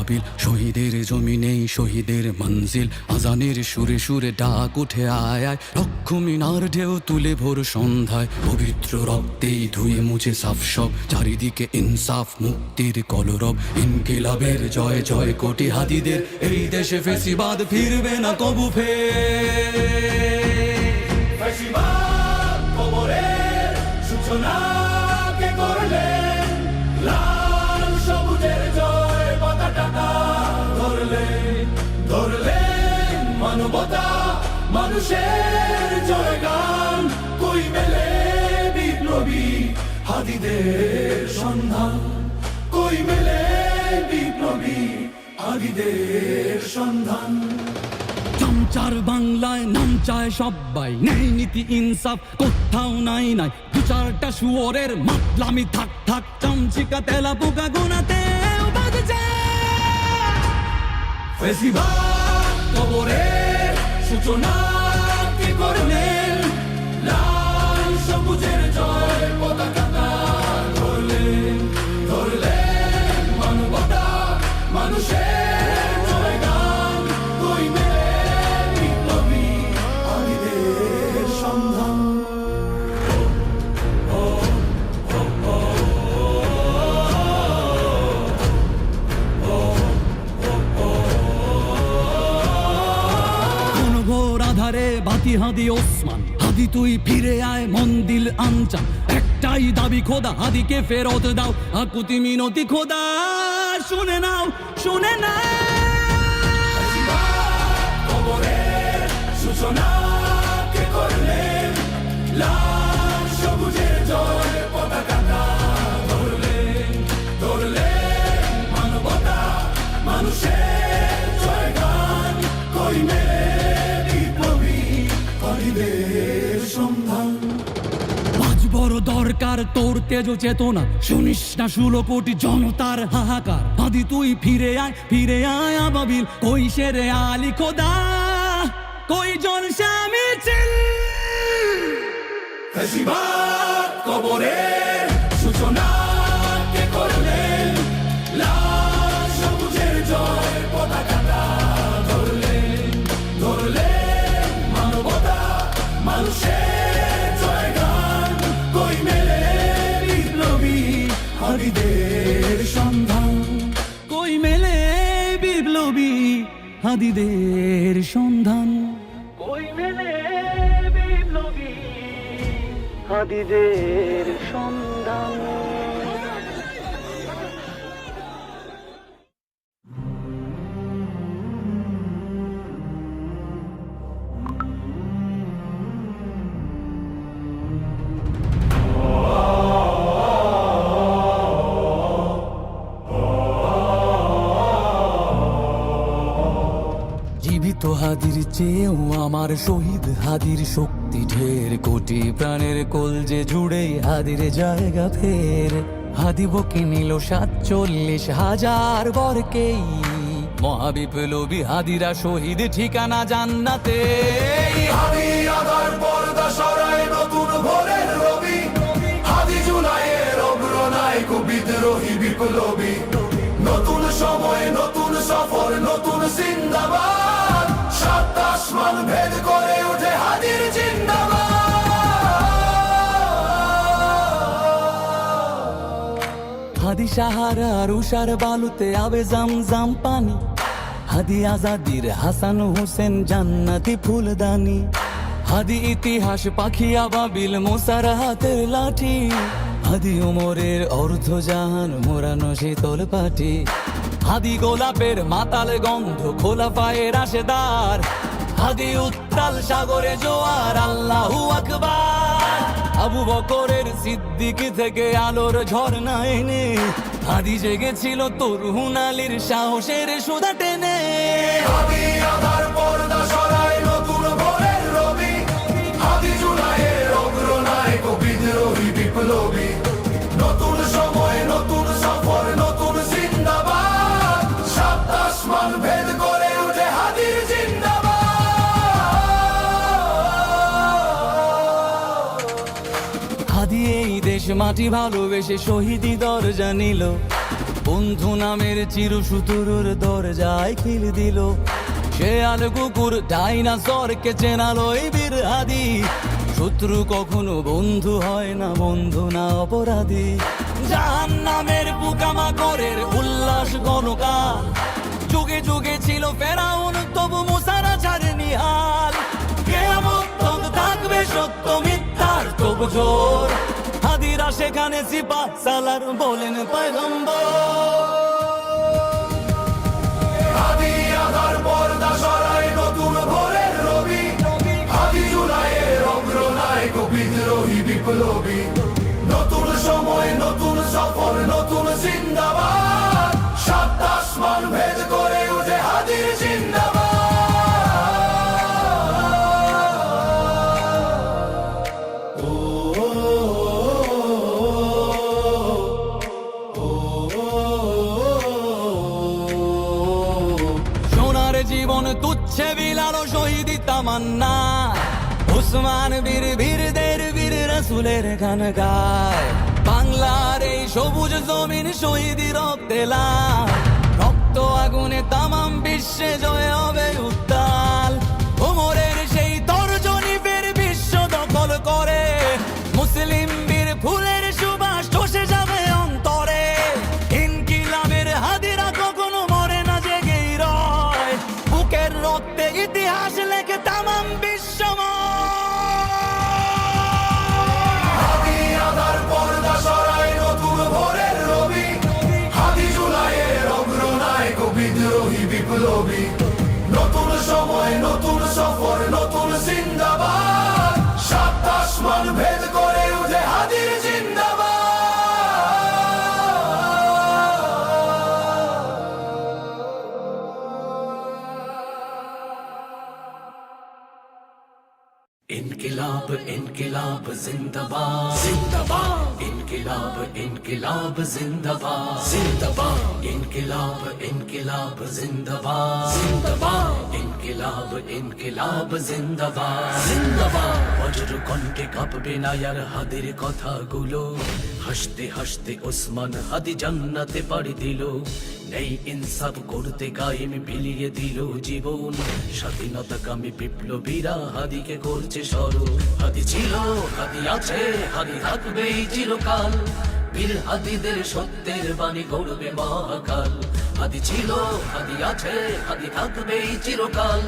আবাবিল। শহীদের জমিনেই শহীদের মঞ্জিল, আজানের সুরে সুরে ডাক উঠে আয় আয়। রক্ষ মিনার ঢেউ তুলে ভোর সন্ধ্যায়, পবিত্র রক্তেই ধুয়ে মুছে সাফ সব। চারিদিকে ইনসাফ মুক্তির কলরব, ইনকিলাবের জয় জয় কোটি হাদিদের। এই দেশে ফেসিবাদ ফিরবে না কবু ফেসিবাদ কবরের সূচনা কে করলেন, লাল সবুজের জয় পতাকাটা ধরলেন মানবতা মানুষের জয়গান। কই মেলে বিপ্লবী হাদিদের সন্ধান, কই মেলে বিপ্লবী হাদিদের সন্ধান। চামচার বাংলায় নাম চায় সবাই, নেই নীতি ইনসাফ কোথাও নাই নাই। দু চারটা শুয়োরের মাতলামি থাক থাক, চামচিকা তেলা পোকা গোনাতে বাজছে। ফেসিবাদ কবরের সূচনা কে করলেন, লাল সবুজের জয় পতাকাটা ধরলেন মানবতা মানুষের জয়গান। কই মেলে বিপ্লবী হাদিদের সন্ধান। ঘোর আধারে বাতি হাদি ওসমান, হাদি তুই ফিরে আয় মন্দিল আনচান। একটাই দাবি খোদা, হাদিকে ফেরত দাও, আকুতি মিনতি খোদা শুনে নাও শুনে নাও। কবরের সূচনা কে করলেন, লাল সবুজের জয় পতাকাটা ধরলেন মানবতা মানুষের জয়গান। কই মেলে বিপ্লবী হাদিদের সন্ধান। আজ বড় দরকার তোর তেজ চেতনা, শুনিস না 16 কোটি জনতার হাহাকার। হাদি তুই ফিরে আয় আবাবিল, কই শেরে আলী খোদা, কই জলসা মিছিল। ফেসিবাদ কবরের সূচনা কে করলেন, লাল সবুজের জয় পতাকাটা ধরলেন মানবতা মানুষের জয়গান। কই মেলে বিপ্লবী হাদিদের সন্ধান, কই মেলে বিপ্লবী হাদিদের সন্ধান, কই মেলে বিপ্লবী হাদিদের সন্ধান। জীবিত হাদির চেয়েও আমার শহীদ হাদির শক্তি ঢের। কোটি প্রাণের কলজে জুড়ে হাদির জায়গা ফের। হাদি বকে নিল 47,000 বরকেই, মহাবিপ্লবী হাদিরা শহীদ ঠিকানা জান্নাতে। হাদি আধার পর্দা সরায় নতুন ভোরের রবি, হাদি জুলাইয়ের অগ্রনায়ক বিদ্রোহী বিপ্লবী। নতুন সময় নতুন সফর নতুন জিন্দাবাদ, 7 আসমান ভেদ করে উঠে হাদির জিন্দাবাদ। হাদি সাহারার উষার বালুতে আবে জামজাম পানি, হাদি আজাদির হাসান হোসেন জান্নাতি ফুলদানি। হাদি ইতিহাস পাখি আবাবিল মোসার হাতের লাঠি, হাদি ওমরের অর্ধজাহান মোরানো শীতল পাটি। হাদি গোলাপের মাতাল গন্ধ খোলা পায়ের আশেদার, হাদি উত্তাল সাগরে জোয়ার আল্লাহু আকবার। আবু বকরের সিদ্দিক থেকে আলোর ঝর্ণা এনে, হাদি জেগেছিল তরুণ আলীর সাহসের সুধা টেনে। হাদি আধার পর্দা সরায় নতুন ভোরের রবি, হাদি জুলাইয়ের অগ্রনায়ক বিদ্রোহী বিপ্লবী। নতুন সময় নতুন সফর নতুন জিন্দাবাদ, 7 আসমান ভেদ করে উঠে হাদির জিন্দাবাদ। হাদি এই দেশ মাটি ভালোবেসে শহীদি দরজা নিল, বন্ধু নামের চিরসুতুরুর দরজায় খিল দিল। শেয়াল কুকুর ডাইনাসরকে চেনালোই বীর হাদি। শত্রু কখনো বন্ধু হয় না, বন্ধু না অপরাধী। জাহান্নামের পোকামাকড়ের উল্লাস গণকাল, যুগে যুগে ছিল ফেরাউন তবু মুসারা ছাড়েনি হাল। কিয়ামত তক থাকবে সত্য মিথ্যার তব জোর, হাদিরা সেখানে সিপাহ সালার বলেন পয়গম্বর। হাদি আধার পর্দা সরায় নতুন ভোরের রবি, হাদি জুলাইয়ের অগ্রনায়ক বিদ্রোহী বিপ্লবী। নতুন সময় নতুন সফর নতুন জিন্দাবাদ, সাত আসমান ভেদ করে উঠে হাদির জিন্দাবাদ। সোনার জীবন তুচ্ছে বিলালো শহীদি তামান্না, উসমান বীর বীরদের বীর রাসূলের গান গায়। বাংলার এই সবুজ জমিন শহীদি রক্তে লাল, রক্ত আগুনে তামাম বিশ্বে জয় হবে উত্তাল। ওমরের সেই তর্জনী ফের বিশ্ব দখল করে, মুসলিম বীর ফুলের সুবাস চষে যাবে অন্তরে। ইনকিলাবের হাদিরা কখনো মরে না, জেগেই রয়, বুকের রক্তে ইতিহাস লেখে তামাম বিশ্বময়। হাদি আধার পর্দা সরায় নতুন ভোরের রবি, হাদি জুলাইয়ের অগ্রনায়ক বিদ্রোহী বিপ্লবী। নতুন সময় নতুন সফর নতুন জিন্দাবাদ, সাত আসমান ভেদ করে উঠে হাদির জিন্দাবাদ। इनकिलाब इनकिलाब जिंदाबाद जिंदाबाद, इनकिलाब इनकिलाब जिंदाबाद जिंदाबाद, इनकिलाब इनकिलाब जिंदाबाद जिंदाबाद, इनकिलाब इनकिलाब जिंदाबाद जिंदाबाद। বজ্র কণ্ঠে কাঁপবে না আর হাদির কথাগুলো, হাসতে হাসতে ওসমান হাদি জান্নাতে পাড়ি দিল। নেই ইনসাফ করতে কায়েম বিলিয়ে দিল জীবন, স্বাধীনতাকামী বিপ্লবীরা হাদিকে করছে স্মরণ। হাদি ছিল, হাদি আছে, হাদি থাকবে চিরকাল, বীর হাদিদের সত্যের বাণী গড়বে মহাকাল। হাদি ছিল, হাদি আছে, হাদি থাকবে চিরকাল,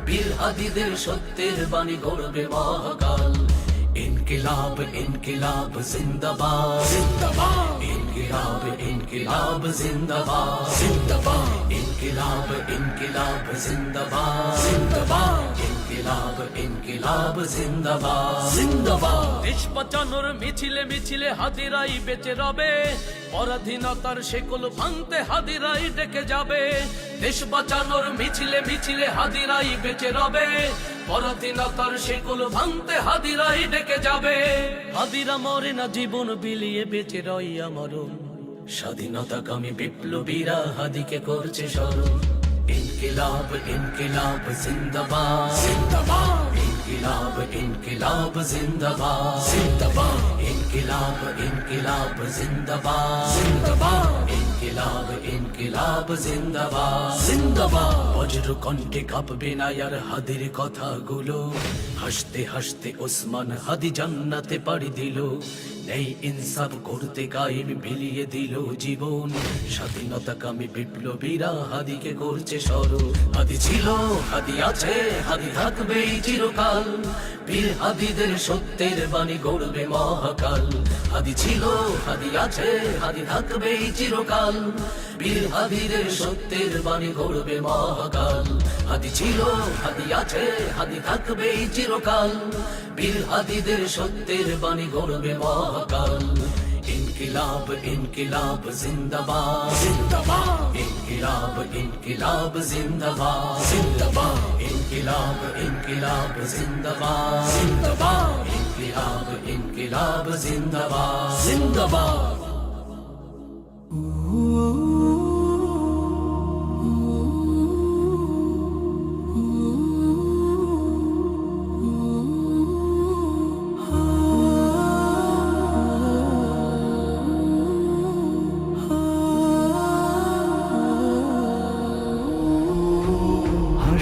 বীর হাদিদের সত্যের বাণী গড়বে মহাকাল। इनकिलाब इनकिलाब जिंदाबाद जिंदाबाद, इनकिलाब इनकिलाब जिंदाबाद जिंदाबाद, इनकिलाब इनकिलाब जिंदाबाद जिंदाबाद, इनकिलाब इनकिलाब जिंदाबाद जिंदाबाद। দেশ বাঁচানোর মিছিলে মিছিলে হাদিরাই বেঁচে রবে, পরাধীনতার শেকল ভাঙতে হাদিরাই ডেকে যাবে। দেশ বাঁচানোর মিছিলে মিছিলে হাদিরাই বেঁচে রবে, পরাধীনতার শেকল ভাঙতে হাদিরাই ডেকে যাবে। হাদিরা মরে না, জীবন বিলিয়ে বেঁচে রই আমরণ, স্বাধীনতাকামী বিপ্লবীরা হাদিকে করছে স্মরণ। ইনকিলাব ইনকিলাব জিন্দাবাদ জিন্দাবাদ, ইনকিলাব ইনকিলাব জিন্দাবাদ জিন্দাবাদ, ইনকিলাব ইনকিলাব জিন্দাবাদ জিন্দাবাদ, ইনকিলাব ইনকিলাব জিন্দাবাদ জিন্দাবাদ। বজ্র কণ্ঠে কাঁপবে না আর হাদির কথাগুলো, হাসতে হাসতে ওসমান হাদি জান্নাতে পাড়ি দিল। নেই ইনসাফ করতে কায়েম বিলিয়ে দিল জীবন, স্বাধীনতাকামী বিপ্লবীরা হাদিকে করছে স্মরণ। হাদি ছিল, হাদি আছে, হাদি থাকবে চিরকাল, বীর হাদিদের সত্যের বাণী গড়বে মহাকাল। হাদি ছিল, হাদি আছে, হাদি থাকবে চিরকাল, বীর হাদিদের সত্যের বাণী গড়বে মহাকাল। হাদি ছিল, হাদি আছে, হাদি থাকবে চিরকাল, বীর হাদিদের সত্যের বাণী গড়বে মহাকাল। इनकिलाब इनकिलाब जिंदाबाद जिंदाबाद, इनकिलाब इनकिलाब जिंदाबाद जिंदाबाद, इनकिलाब इनकिलाब जिंदाबाद जिंदाबाद, इनकिलाब इनकिलाब जिंदाबाद जिंदाबाद।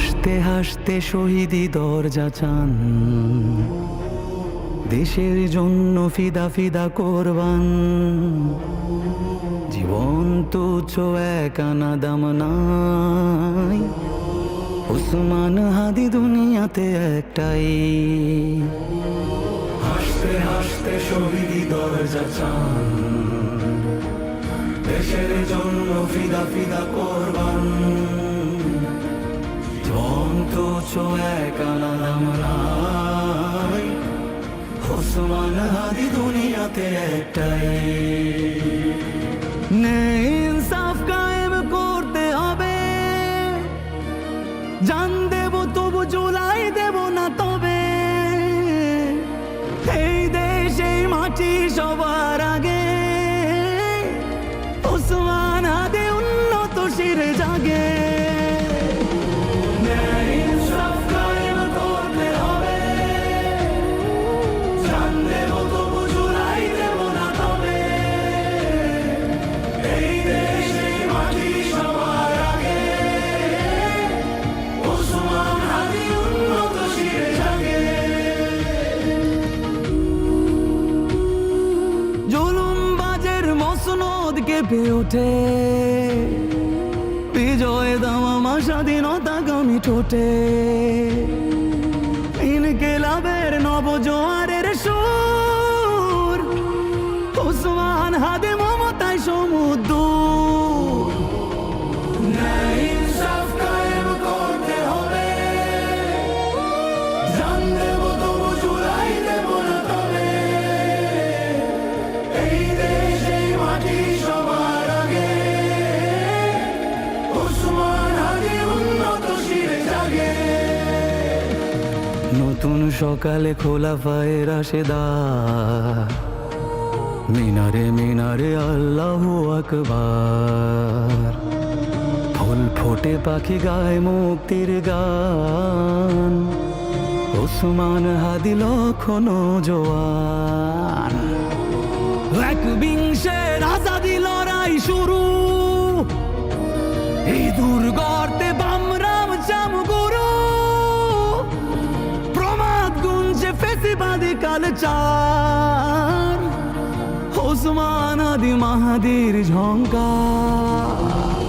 হাসতে হাসতে শহীদি দরজা চান, দেশের জন্য ফিদা ফিদা কোরবান। জীবন তুচ্ছ এক আনা দাম নাই, ওসমান হাদি দুনিয়াতে একটাই। হাসতে হাসতে শহীদি দরজা চান, দেশের জন্য ফিদা ফিদা কোরবান। জীবন তুচ্ছ এক আনা দাম নাই, ওসমান হাদি দুনিয়াতে একটাই। ন্যায় ইনসাফ কায়েম করতে হবে, জান দেব তবু জুলাই দেব না তবে। এই দেশে মাটি সবার আগে, ওসমান হাদি উন্নত শিরে জাগে। ন্যায় ইনসাফ কায়েম করতে হবে, জান দেব তবু জুলাই দেব না তবে। এই দেশে মাটি সবার আগে, ওসমান হাদি উন্নত শিরে জাগে। জুলুমবাজের মসনদ কেঁপে ওঠে, বিজয় দামামা স্বাধীনতাগামী ঠোঁটে। ইনকিলাবের নবজোয়ারের সুর, ওসমান হাদি মমতায় সমুদ্র। ন্যায় ইনসাফ কায়েম করতে হবে, জান দেব তবু জুলাই দেব না তবে। এই দেশে মাটি সবার আগে, ওসমান হাদি উন্নত শিরে জাগে। নতুন সকালে খোলা পায়ে রাশেদার, মিনারে মিনারে আল্লাহু আকবার। ফুল ফোটে পাখি গায় মুক্তির গান, ওসমান হাদি লক্ষণ জোয়ান। একবিংশের আজাদি লড়াই শুরু, এই দুর্গতে বামরাম চামগুরু। প্রমাদ গুঞ্জে ফেসিবাদী কালচার, ওসমান হাদি মাহাদির ঝঙ্কার।